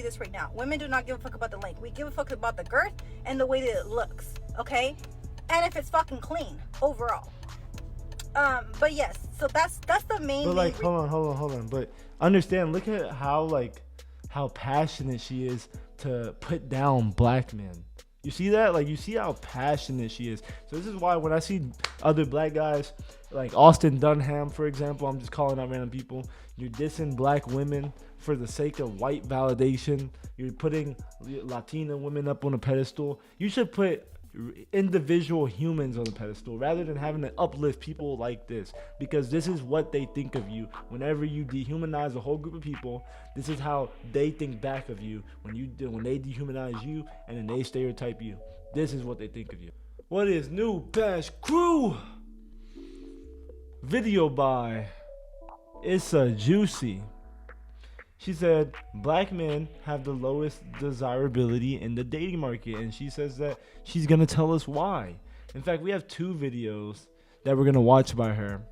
this right now. Women do not give a fuck about the length. We give a fuck about the girth and the way that it looks, okay? And if it's fucking clean overall. But yes, so that's the main. But like, hold on. But understand, look at how passionate she is to put down black men. You see that? Like, you see how passionate she is. So this is why when I see other black guys, like Austin Dunham, for example, I'm just calling out random people. You're dissing black women for the sake of white validation. You're putting Latina women up on a pedestal. You should put individual humans on the pedestal rather than having to uplift people like this, because this is what they think of you. Whenever you dehumanize a whole group of people, this is how they think back of you. When they dehumanize you and then they stereotype you, this is what they think of you. What is new, Bash Crew? Video by It's a Juicy. She said black men have the lowest desirability in the dating market, and she says that she's gonna tell us why. In fact, we have 2 videos that we're gonna watch by her.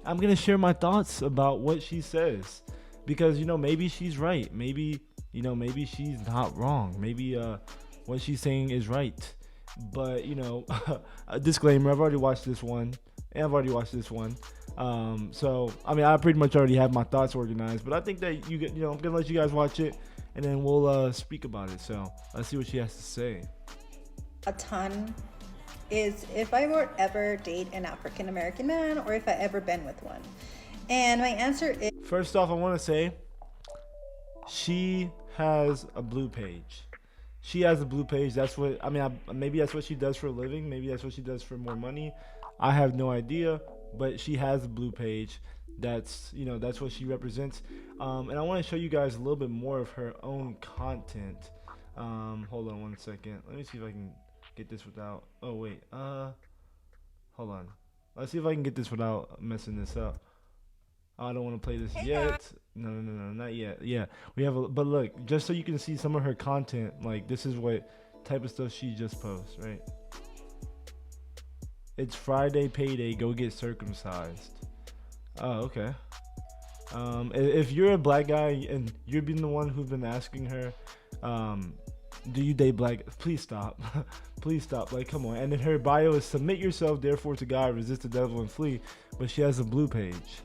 I'm gonna share my thoughts about what she says, because maybe she's right, maybe she's not wrong, maybe what she's saying is right. But a disclaimer: I've already watched this one. So I mean, I pretty much already have my thoughts organized, but I think that I'm gonna let you guys watch it, and then we'll speak about it. So let's see what she has to say. A ton is if I would ever date an African American man, or if I ever been with one. And my answer is, first off, I want to say she has a blue page. She has a blue page. That's what I mean. Maybe that's what she does for a living. Maybe that's what she does for more money. I have no idea. But she has a blue page. That's what she represents. And I want to show you guys a little bit more of her own content. Hold on one second. Let me see if I can get this without. Oh wait. Hold on. Let's see if I can get this without messing this up. I don't want to play this yet. No, not yet. Yeah, we have. But look, just so you can see some of her content. Like, this is what type of stuff she just posts, right? It's Friday payday, go get circumcised. Oh, okay. If you're a black guy and you're being the one who's been asking her, do you date black? Please stop. Please stop. Like, come on. And then her bio is submit yourself, therefore, to God, resist the devil and flee. But she has a blue page.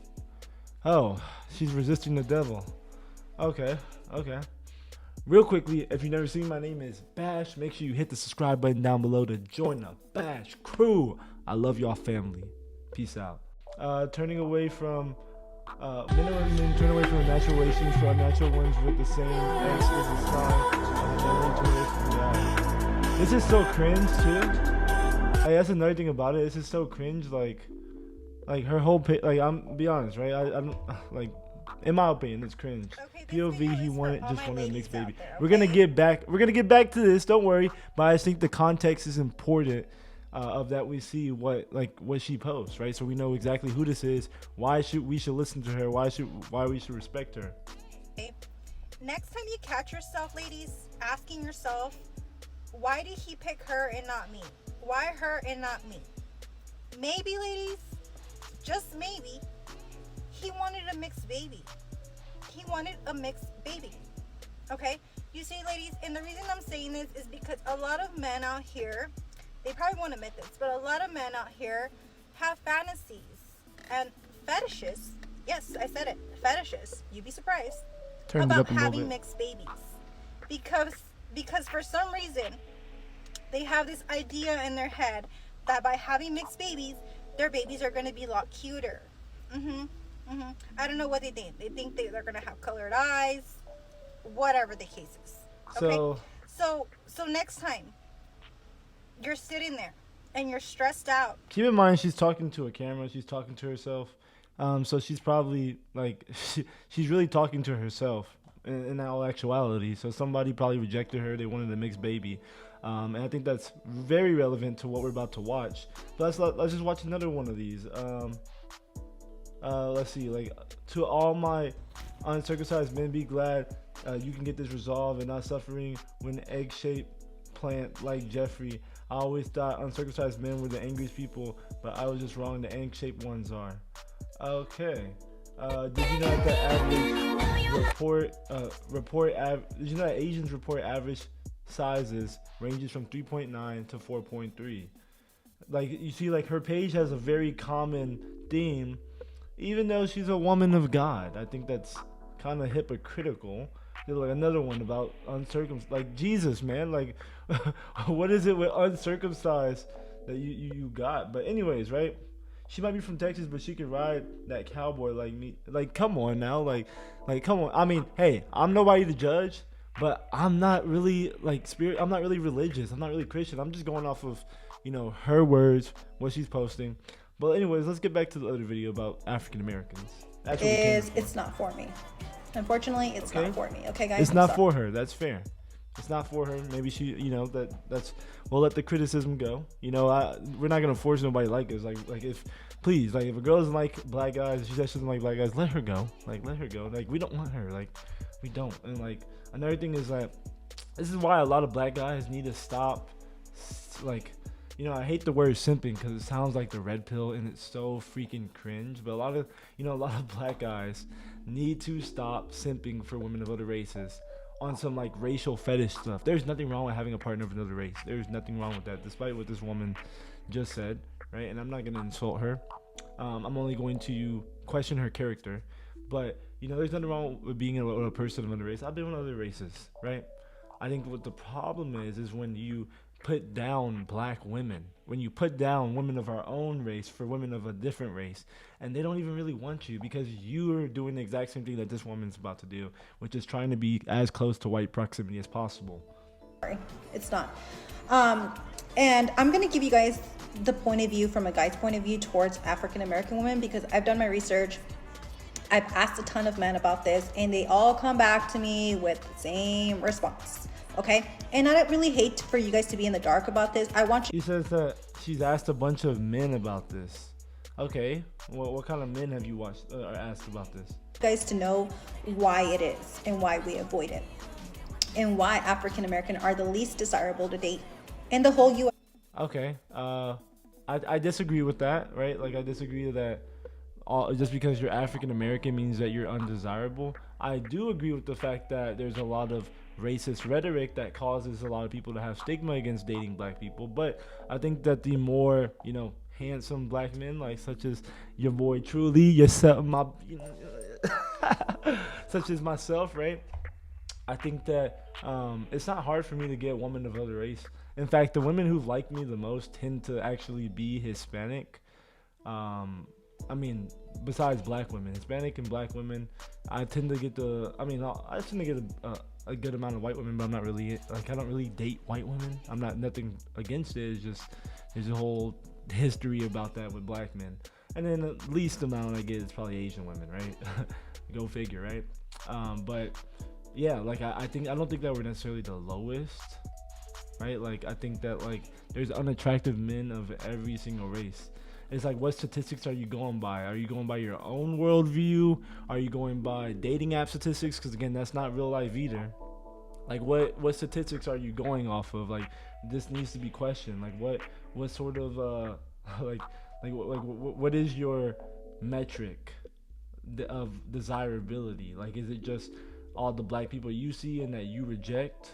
Oh, she's resisting the devil. Okay. Real quickly, if you've never seen, my name is Bash. Make sure you hit the subscribe button down below to join the Bash crew. I love y'all family. Peace out. Turning away from men and women turn away from natural relations for unnatural ones with the same X as a sign of generally turn away from reality. This is so cringe too. Like, that's another thing about it. This is so cringe. Like her whole I'm be honest, right? I'm like, in my opinion, it's cringe. Okay, POV, he just wanted a mixed baby. There, okay? We're gonna get back to this. Don't worry. But I just think the context is important. Of that, we see what she posts, right? So we know exactly who this is. Why we should listen to her? Why we should respect her? Okay. Next time you catch yourself, ladies, asking yourself, why did he pick her and not me? Why her and not me? Maybe, ladies, just maybe, he wanted a mixed baby. Okay? You see, ladies, and the reason I'm saying this is because a lot of men out here, they probably won't admit this, but a lot of men out here have fantasies and fetishes. Yes, I said it. Fetishes. You'd be surprised. About having mixed babies. Because for some reason, they have this idea in their head that by having mixed babies, their babies are going to be a lot cuter. I don't know what they think. They think they're going to have colored eyes, whatever the case is. Okay? So next time, you're sitting there and you're stressed out. Keep in mind, she's talking to a camera. She's talking to herself. So she's probably she's really talking to herself in all actuality. So somebody probably rejected her. They wanted a mixed baby. And I think that's very relevant to what we're about to watch. But let's just watch another one of these. Let's see. To all my uncircumcised men, be glad you can get this resolved and not suffering when egg-shaped plant like Jeffrey. I always thought uncircumcised men were the angriest people, but I was just wrong. The egg-shaped ones are. Okay. Did you know that the average Did you know that Asians report average sizes ranges from 3.9 to 4.3? Like you see, like her page has a very common theme, even though she's a woman of God. I think that's kind of hypocritical. There's like another one about uncircumcised, like Jesus, man. Like, what is it with uncircumcised that you got? But anyways, right? She might be from Texas, but she can ride that cowboy like me. Like, come on now, like come on. I mean, hey, I'm nobody to judge, but I'm not really like spirit. I'm not really religious. I'm not really Christian. I'm just going off of, her words, what she's posting. But anyways, let's get back to the other video about African Americans. It's not for me. Unfortunately, it's Okay. not for me. Okay, guys. It's I'm not sorry. for her. That's fair. It's not for her. Maybe she, that's. We'll let the criticism go. We're not gonna force nobody like us. Like if a girl doesn't like black guys, she says she doesn't like black guys, let her go. Like let her go. Like we don't want her. Like we don't. And like another thing is that this is why a lot of black guys need to stop. Like, I hate the word simping because it sounds like the red pill and it's so freaking cringe. But a lot of black guys need to stop simping for women of other races on some like racial fetish stuff. There's nothing wrong with having a partner of another race. There's nothing wrong with that, despite what this woman just said, right? And I'm not gonna insult her. I'm only going to question her character. But there's nothing wrong with being a person of another race. I've been with other races, right? I think what the problem is when you put down black women, when you put down women of our own race for women of a different race, and they don't even really want you because you're doing the exact same thing that this woman's about to do, which is trying to be as close to white proximity as possible. Sorry, it's not. And I'm gonna give you guys the point of view from a guy's point of view towards African American women, because I've done my research. I've asked a ton of men about this, and they all come back to me with the same response. Okay, and I don't really hate for you guys to be in the dark about this. I want you. She says that she's asked a bunch of men about this. Okay, well, what kind of men have you watched or asked about this? Guys to know why it is and why we avoid it, and why African American are the least desirable to date in the whole U.S. Okay, I disagree with that, right? Like I disagree that just because you're African American means that you're undesirable. I do agree with the fact that there's a lot of racist rhetoric that causes a lot of people to have stigma against dating black people, but I think that the more handsome black men, like such as your boy Truly, yourself, such as myself, right? I think that it's not hard for me to get women of other race. In fact, the women who like me the most tend to actually be Hispanic. Besides black women, Hispanic and black women, I tend to get I tend to get a good amount of white women, but I'm not really I don't really date white women. I'm not nothing against it. It's just there's a whole history about that with black men, and then the least amount I get is probably Asian women, right? Go figure, right? But yeah, like I don't think that we're necessarily the lowest, right? Like I think that like there's unattractive men of every single race. It's like, what statistics are you going by? Are you going by your own worldview? Are you going by dating app statistics? Because again, that's not real life either. Like, what statistics are you going off of? Like, this needs to be questioned. Like, what sort of what is your metric of desirability? Like, is it just all the black people you see and that you reject?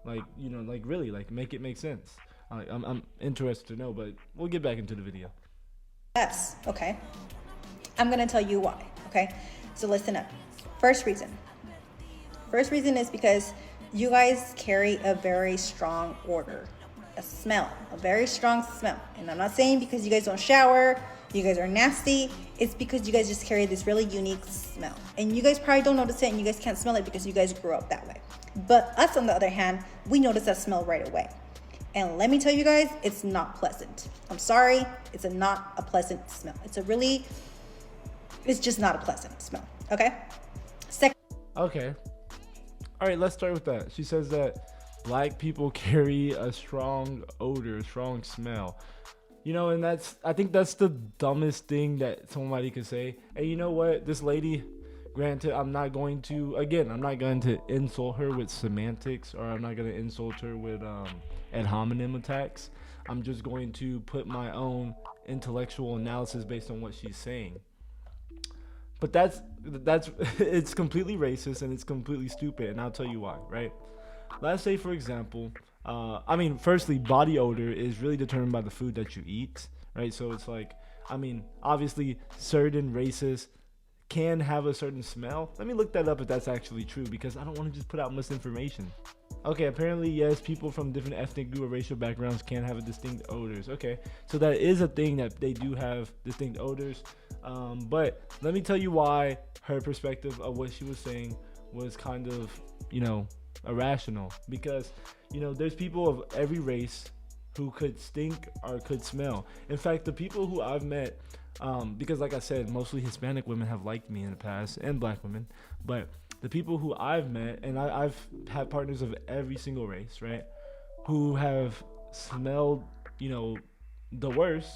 Like, really, like, make it make sense. I'm interested to know, but we'll get back into the video. Yes, okay. I'm gonna tell you why, okay? So listen up. First reason is because you guys carry a very strong odor, a very strong smell. And I'm not saying because you guys don't shower, you guys are nasty. It's because you guys just carry this really unique smell. And you guys probably don't notice it and you guys can't smell it because you guys grew up that way. But us, on the other hand, we notice that smell right away. And let me tell you guys, it's not pleasant. I'm sorry, it's not a pleasant smell. It's just not a pleasant smell, okay? Okay. All right, let's start with that. She says that black people carry a strong odor, a strong smell. And I think that's the dumbest thing that somebody could say. And you know what? This lady, granted, I'm not going to insult her with semantics, or I'm not going to insult her with ad hominem attacks. I'm just going to put my own intellectual analysis based on what she's saying. But that's it's completely racist and it's completely stupid, and I'll tell you why. Right? Let's say, for example, I mean, firstly, body odor is really determined by the food that you eat, right? So it's like, I mean, obviously, certain races can have a certain smell. Let me look that up if that's actually true, because I don't want to just put out misinformation. Okay, apparently, yes, people from different ethnic group or racial backgrounds can have a distinct odors. Okay, so that is a thing, that they do have distinct odors. But let me tell you why her perspective of what she was saying was kind of, irrational. Because, there's people of every race who could stink or could smell. In fact, the people who I've met, because like I said, mostly Hispanic women have liked me in the past, and black women, but the people who I've met, and I've had partners of every single race, right, who have smelled, the worst.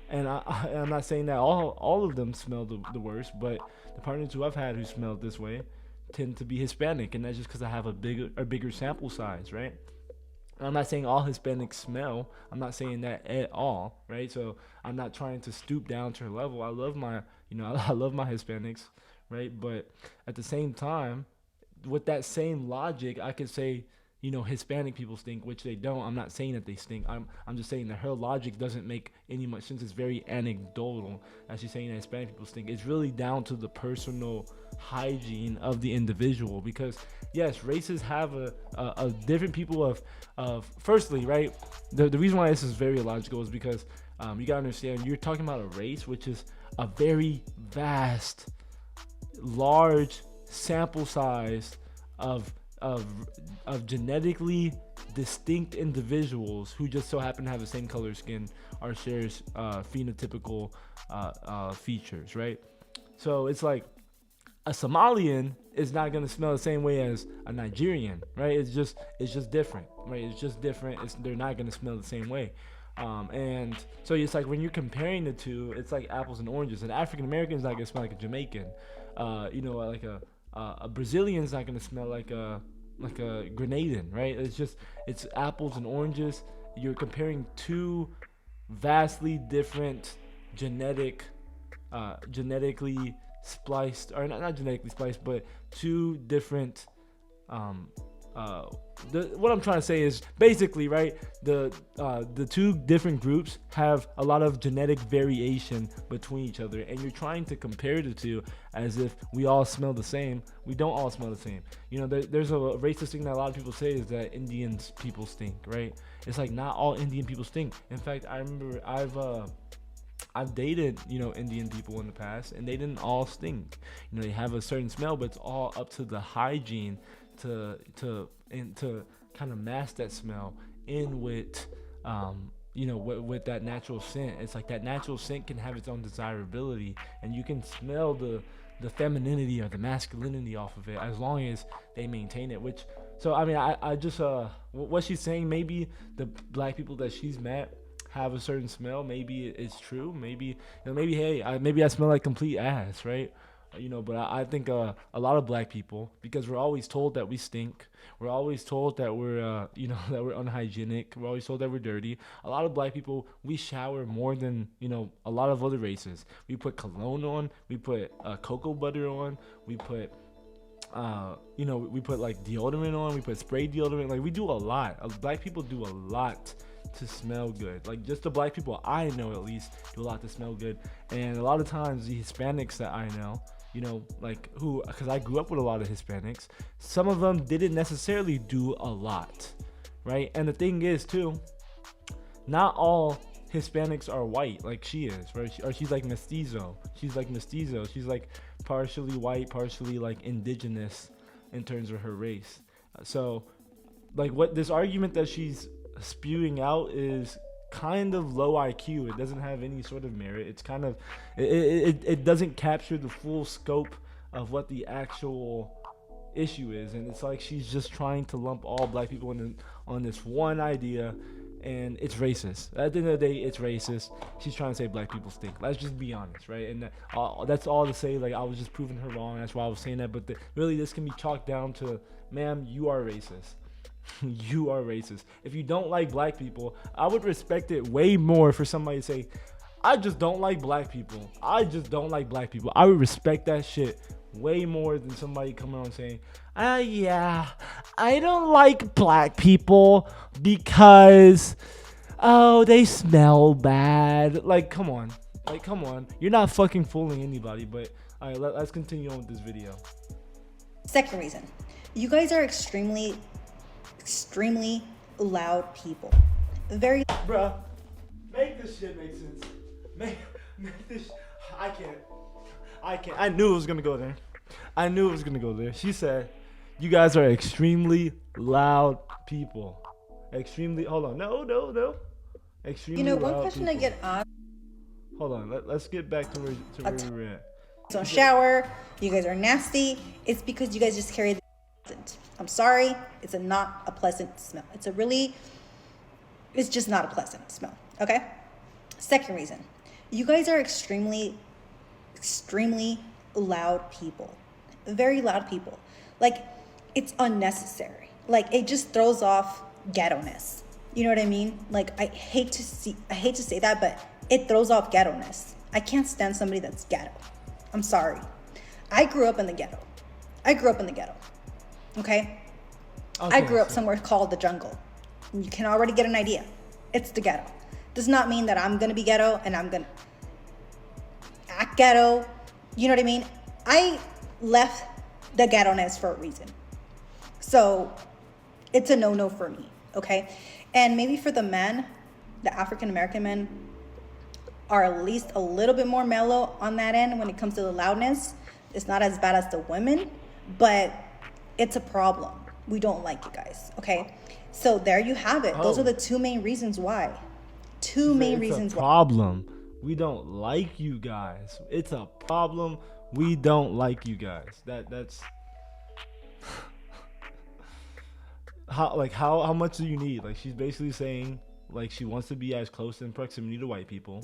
And I'm not saying that all of them smell the worst, but the partners who I've had who smelled this way tend to be Hispanic, and that's just because I have a bigger sample size, right? I'm not saying all Hispanics smell. I'm not saying that at all, right? So I'm not trying to stoop down to her level. I love my, I love my Hispanics, right? But at the same time, with that same logic, I could say, Hispanic people stink, which they don't. I'm not saying that they stink. I'm just saying that her logic doesn't make any much sense. It's very anecdotal. As she's saying that Hispanic people stink, it's really down to the personal hygiene of the individual. Because yes, races have a different people of firstly, right? The reason why this is very illogical is because you gotta understand, you're talking about a race which is a very vast, large sample size of genetically distinct individuals who just so happen to have the same color skin or shares phenotypical features, right? So it's like a Somalian is not gonna smell the same way as a Nigerian, right? It's just different, right? It's just different. They're not gonna smell the same way. And so it's like when you're comparing the two, it's like apples and oranges. An African American is not gonna smell like a Jamaican. Like a Brazilian is not gonna smell like a Grenadian, right? It's apples and oranges. You're comparing two vastly different genetically spliced, or not genetically spliced, but two different what I'm trying to say is basically, right, the two different groups have a lot of genetic variation between each other, and you're trying to compare the two as if we all smell the same. We don't all smell the same. There's a racist thing that a lot of people say is that Indians people stink, right? It's like not all Indian people stink. In fact, I remember I've dated, Indian people in the past, and they didn't all stink. They have a certain smell, but it's all up to the hygiene to kind of mask that smell in with with that natural scent. It's like that natural scent can have its own desirability, and you can smell the femininity or the masculinity off of it as long as they maintain it. Which, so I mean, I just what she's saying, maybe the black people that she's met have a certain smell. Maybe it's true. Maybe maybe I smell like complete ass, right? But I think a lot of black people, because we're always told that we stink, we're always told that we're that we're unhygienic, we're always told that we're dirty. A lot of black people, we shower more than a lot of other races. We put cologne on, we put cocoa butter on, we put we put like deodorant on, we put spray deodorant. Like, we do a lot. Black people do a lot to smell good. Like, just the black people I know at least do a lot to smell good. And a lot of times the Hispanics that I know, because I grew up with a lot of Hispanics, some of them didn't necessarily do a lot, right? And the thing is too, not all Hispanics are white like she is, right? She's like mestizo. She's like partially white, partially like indigenous in terms of her race. So like, what this argument that she's spewing out is kind of low IQ. It doesn't have any sort of merit. It's kind of it doesn't capture the full scope of what the actual issue is, and it's like she's just trying to lump all black people on this one idea, and it's racist. At the end of the day, it's racist. She's trying to say black people stink. Let's just be honest, right? And that's all to say. Like, I was just proving her wrong. That's why I was saying that. But really, this can be chalked down to, ma'am, you are racist. You are racist. If you don't like black people, I would respect it way more for somebody to say, I just don't like black people. I just don't like black people. I would respect that shit way more than somebody coming on saying, yeah, I don't like black people because, oh, they smell bad. Like, come on. Like, come on. You're not fucking fooling anybody. But, all right, let's continue on with this video. Second reason, you guys are extremely loud people. Very. Bruh, make this shit make sense. Make this. I can't. I knew it was gonna go there. I knew it was gonna go there. She said, "You guys are extremely loud people. Extremely. Hold on. No. Extremely. You know, one loud question people. I get asked. Hold on. Let's get back to where we were at. Don't shower. You guys are nasty. It's because you guys just carry the. I'm sorry. It's not a pleasant smell. It's just not a pleasant smell. Okay. Second reason, you guys are extremely loud people. Very loud people. Like, it's unnecessary. Like, it just throws off ghetto-ness. You know what I mean? Like, I hate to say that, but it throws off ghetto-ness. I can't stand somebody that's ghetto. I'm sorry. I grew up in the ghetto. Okay? I grew up somewhere called the jungle. You can already get an idea. It's the ghetto. Does not mean that I'm gonna be ghetto and I'm gonna act ghetto. You know what I mean? I left the ghetto-ness for a reason. So it's a no-no for me, okay? And maybe for the men, the African-American men are at least a little bit more mellow on that end when it comes to the loudness. It's not as bad as the women, but it's a problem. We don't like it, guys, okay? So there you have it. Those are the two main reasons why. Two main reasons why. Problem. We don't like you guys. It's a problem. We don't like you guys. That's how much do you need? Like, she's basically saying, like, she wants to be as close in proximity to white people.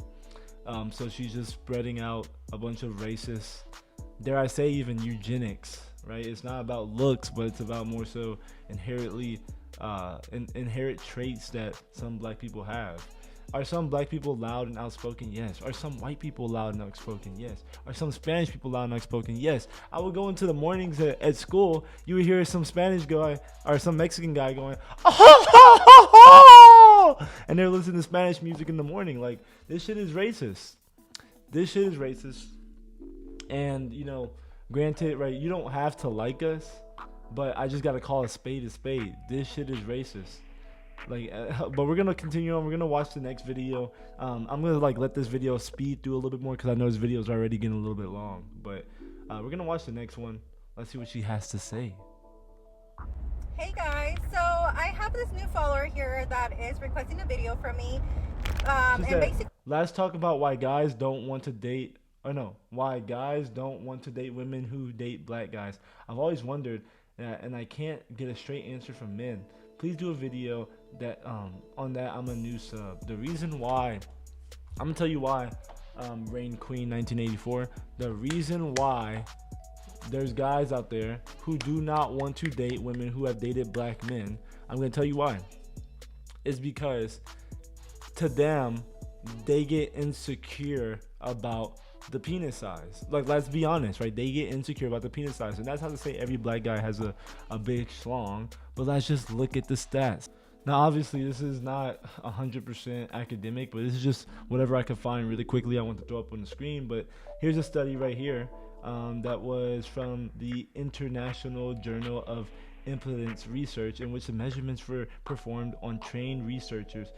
So she's just spreading out a bunch of racist, dare I say, even eugenics, right? It's not about looks, but it's about more so inherent traits that some black people have. Are some black people loud and outspoken? Yes. Are some white people loud and outspoken? Yes. Are some Spanish people loud and outspoken? Yes. I would go into the mornings at school. You would hear some Spanish guy or some Mexican guy going, oh, and they're listening to Spanish music in the morning. Like, this shit is racist. And, you know, granted, right, you don't have to like us, but I just got to call a spade a spade. This shit is racist. Like, but we're gonna continue on. We're gonna watch the next video. I'm gonna let this video speed through a little bit more because I know this video is already getting a little bit long. But we're gonna watch the next one. Let's see what she has to say. Hey guys, so I have this new follower here that is requesting a video from me. And basically, let's talk about why guys don't want to date. Why guys don't want to date women who date black guys. I've always wondered, and I can't get a straight answer from men. Please do a video that on that. I'm a new sub. The reason why, I'm gonna tell you why, Rain Queen 1984. The reason why there's guys out there who do not want to date women who have dated black men, I'm gonna tell you why. Is because to them, they get insecure about the penis size. Like, let's be honest, right? They get insecure about the penis size, and that's not to say every black guy has a big schlong, but let's just look at the stats. Now, obviously, this is not 100% academic, but this is just whatever I could find really quickly. I want to throw up on the screen, but here's a study right here that was from the International Journal of Impedance Research, in which the measurements were performed on trained researchers,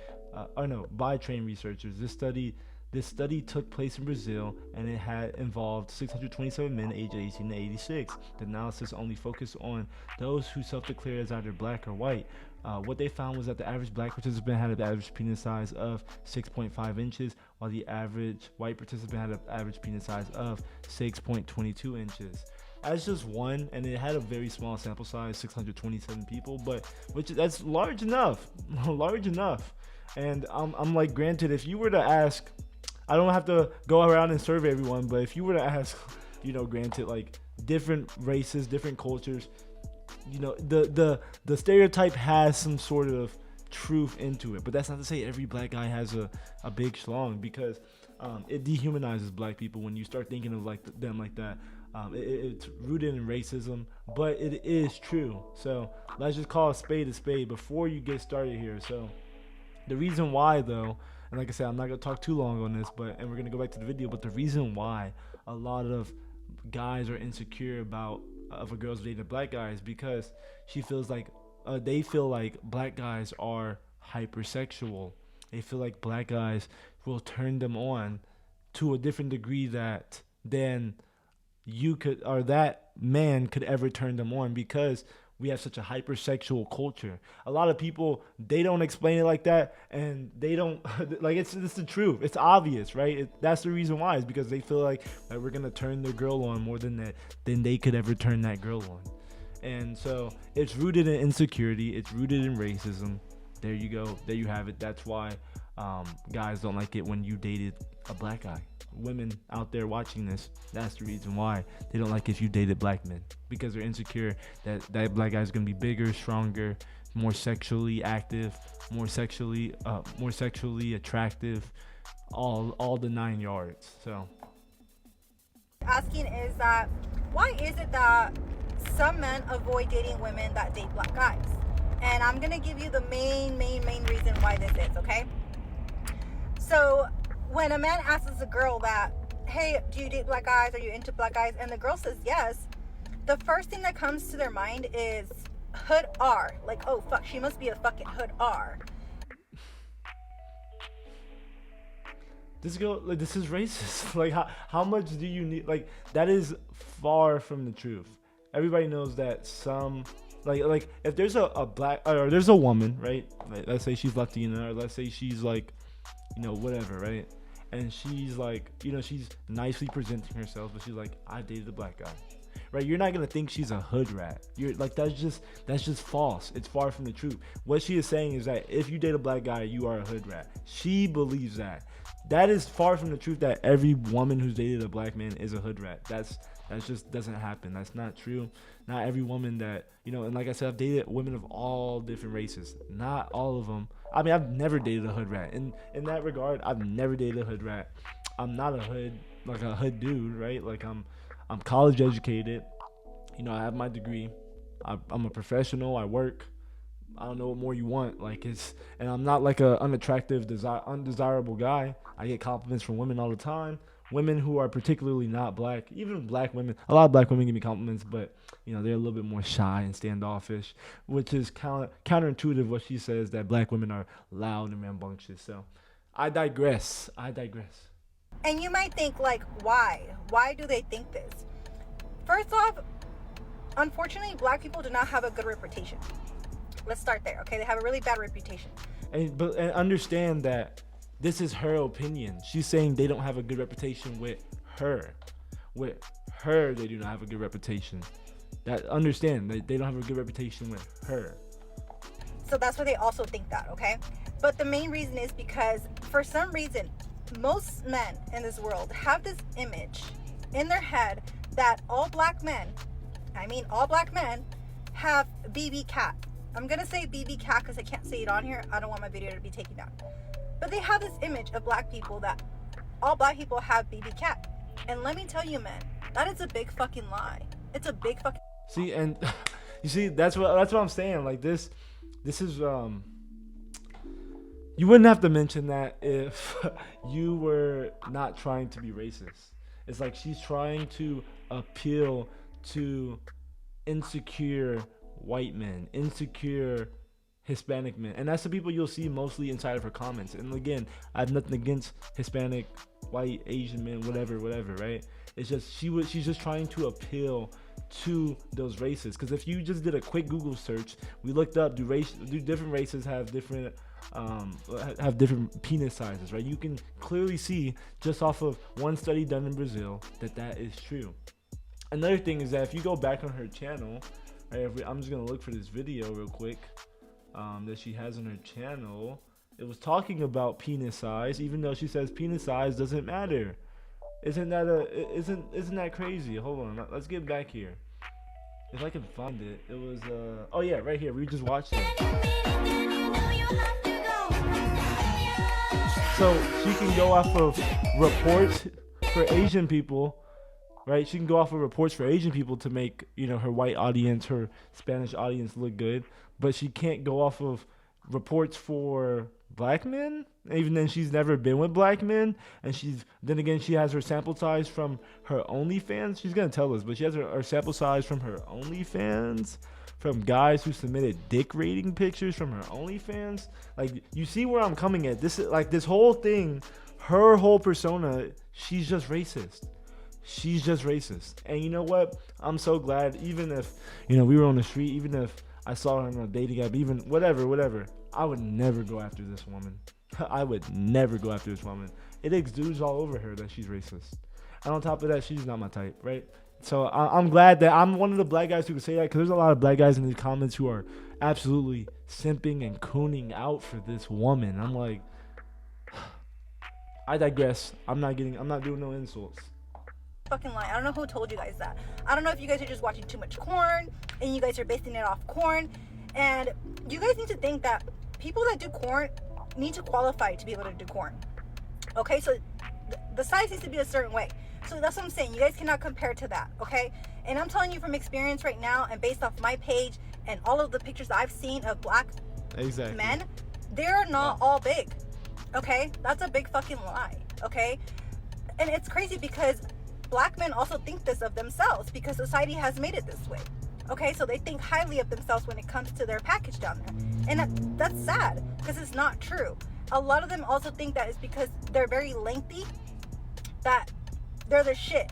by trained researchers. This study took place in Brazil, and it had involved 627 men aged 18 to 86. The analysis only focused on those who self-declared as either black or white. What they found was that the average black participant had an average penis size of 6.5 inches, while the average white participant had an average penis size of 6.22 inches. That's just one, and it had a very small sample size, 627 people, but that's large enough, And I'm like, granted, if you were to ask, I don't have to go around and survey everyone, but if you were to ask, granted, like, different races, different cultures, the stereotype has some sort of truth into it, but that's not to say every black guy has a big schlong, because it dehumanizes black people when you start thinking of like them like that. It's rooted in racism, but it is true. So let's just call a spade before you get started here. So the reason why, though, and like I said, I'm not gonna talk too long on this, and we're gonna go back to the video. But the reason why a lot of guys are insecure about if a girl's dating a black guy is because she feels like they feel like black guys are hypersexual. They feel like black guys will turn them on to a different degree that than you could or that man could ever turn them on, because we have such a hypersexual culture. A lot of people, they don't explain it like that, and they don't like it's the truth. It's obvious, right? That's the reason why, is because they feel like we're gonna turn their girl on more than they could ever turn that girl on. And so it's rooted in insecurity. It's rooted in racism. There you go. There you have it. That's why guys don't like it when you dated a black guy. Women out there watching this, that's the reason why they don't like if you dated black men, because they're insecure that black guy's gonna be bigger, stronger, more sexually active, more sexually attractive, all the 9 yards. So Asking is that why is it that some men avoid dating women that date black guys? And I'm gonna give you the main reason why this is, okay? So when a man asks a girl that, hey, do you date black guys? Are you into black guys? And the girl says yes, the first thing that comes to their mind is hood R. Like, oh fuck, she must be a fucking hood R. this girl, like, this is racist. Like, how much do you need? Like, that is far from the truth. Everybody knows that some like if there's a black or there's a woman, right? Like, let's say she's Latina, or let's say she's like, whatever, right? And she's like, she's nicely presenting herself, but she's like, I dated a black guy, right? You're not gonna think she's a hood rat. You're like, that's just false. It's far from the truth. What she is saying is that if you date a black guy, you are a hood rat. She believes that. That is far from the truth, that every woman who's dated a black man is a hood rat. That just doesn't happen. That's not true. Not every woman that, and like I said, I've dated women of all different races. Not all of them. I mean, I've never dated a hood rat. In that regard, I've never dated a hood rat. I'm not a hood dude, right? Like, I'm college educated. I have my degree. I'm a professional. I work. I don't know what more you want. And I'm not like a unattractive, undesirable guy. I get compliments from women all the time. Women who are particularly not black, even black women. A lot of black women give me compliments, but they're a little bit more shy and standoffish, which is counterintuitive. What she says, that black women are loud and rambunctious. So, I digress. And you might think, like, why? Why do they think this? First off, unfortunately, black people do not have a good reputation. Let's start there, okay? They have a really bad reputation. And understand that this is her opinion. She's saying they don't have a good reputation with her. With her, they do not have a good reputation. Understand that they don't have a good reputation with her. So that's why they also think that, okay? But the main reason is because, for some reason, most men in this world have this image in their head that all black men have BB cat. I'm gonna say BB cat because I can't say it on here. I don't want my video to be taken down. But they have this image of black people that all black people have BB cat. And let me tell you, man, that is a big fucking lie. It's a big fucking... See, and you see, that's what I'm saying. Like, this is you wouldn't have to mention that if you were not trying to be racist. It's like she's trying to appeal to insecure white men, insecure Hispanic men, and that's the people you'll see mostly inside of her comments. And again, I have nothing against Hispanic, white, Asian men, whatever, right? It's just she's just trying to appeal to those races. Because if you just did a quick Google search, we looked up, do different races have different penis sizes, right? You can clearly see just off of one study done in Brazil that is true. Another thing is that if you go back on her channel, right, I'm just gonna look for this video real quick that she has on her channel. It was talking about penis size, even though she says penis size doesn't matter. Isn't that crazy? Hold on, let's get back here. If I can find it, it was oh yeah, right here. We just watched it. So she can go off of reports for Asian people, right? She can go off of reports for Asian people to make, her white audience, her Spanish audience look good, but she can't go off of reports for black men. Even then, she's never been with black men, and she has her sample size from her OnlyFans. She's gonna tell us, but she has her sample size from her OnlyFans, from guys who submitted dick rating pictures from her OnlyFans. Like, you see where I'm coming at? This is like this whole thing, her whole persona. She's just racist. She's just racist. And you know what? I'm so glad. Even if we were on the street, even if I saw her in a dating app, even whatever, I would never go after this woman. I would never go after this woman. It exudes all over her that she's racist. And on top of that, she's not my type, right? So I'm glad that I'm one of the black guys who can say that, because there's a lot of black guys in these comments who are absolutely simping and cooning out for this woman. I'm like, I digress. I'm not doing no insults. Fucking lie. I don't know who told you guys that. I don't know if you guys are just watching too much corn and you guys are basing it off corn. And you guys need to think that people that do corn need to qualify to be able to do corn. Okay, so the size needs to be a certain way. So that's what I'm saying. You guys cannot compare to that, okay? And I'm telling you from experience right now, and based off my page and all of the pictures I've seen of black men, they're not all big, okay? That's a big fucking lie, okay? And it's crazy because black men also think this of themselves because society has made it this way, okay? So they think highly of themselves when it comes to their package down there. And that's sad because it's not true. A lot of them also think that it's because they're very lengthy that they're the shit.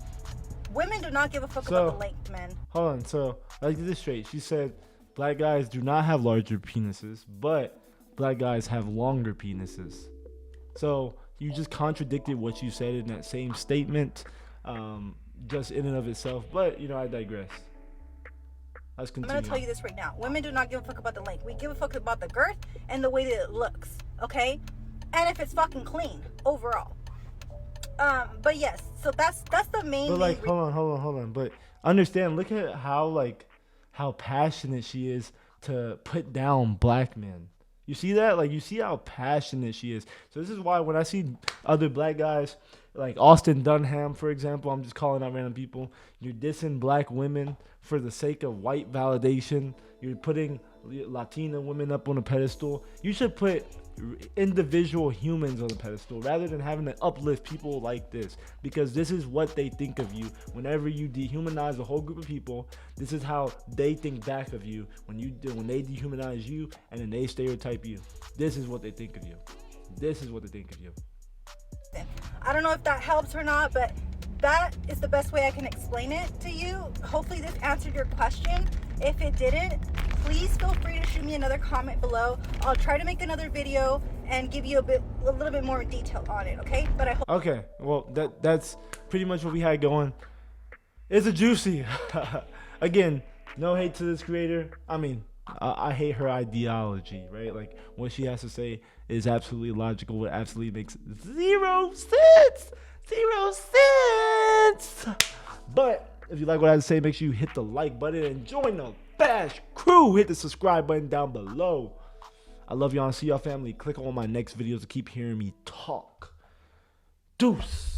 Women do not give a fuck about the length, man. Hold on. So, let's get this straight. She said black guys do not have larger penises, but black guys have longer penises. So, you just contradicted what you said in that same statement, just in and of itself. But, I digress. Let's continue. I'm going to tell you this right now. Women do not give a fuck about the length. We give a fuck about the girth and the way that it looks, okay? And if it's fucking clean overall. But yes, so that's the main. But like, hold on. But understand, look at how passionate she is to put down black men. You see that? Like, you see how passionate she is. So this is why when I see other black guys, like Austin Dunham, for example, I'm just calling out random people. You're dissing black women for the sake of white validation. You're putting Latina women up on a pedestal. You should put individual humans on the pedestal rather than having to uplift people like this, because this is what they think of you whenever you dehumanize a whole group of people. This is how they think back of you when they dehumanize you and then they stereotype you. This is what they think of you. I don't know if that helps or not, but that is the best way I can explain it to you. Hopefully this answered your question. If it didn't, please feel free to shoot me another comment below. I'll try to make another video and give you a little bit more detail on it, okay? But I hope. Okay, well that's pretty much what we had going. It's a juicy. Again, no hate to this creator. I mean, I hate her ideology, right? Like, what she has to say is absolutely logical. What absolutely makes zero sense. But if you like what I have to say, make sure you hit the like button and join the Bash crew. Hit the subscribe button down below. I love y'all and see y'all, family. Click on my next videos to keep hearing me talk. Deuce.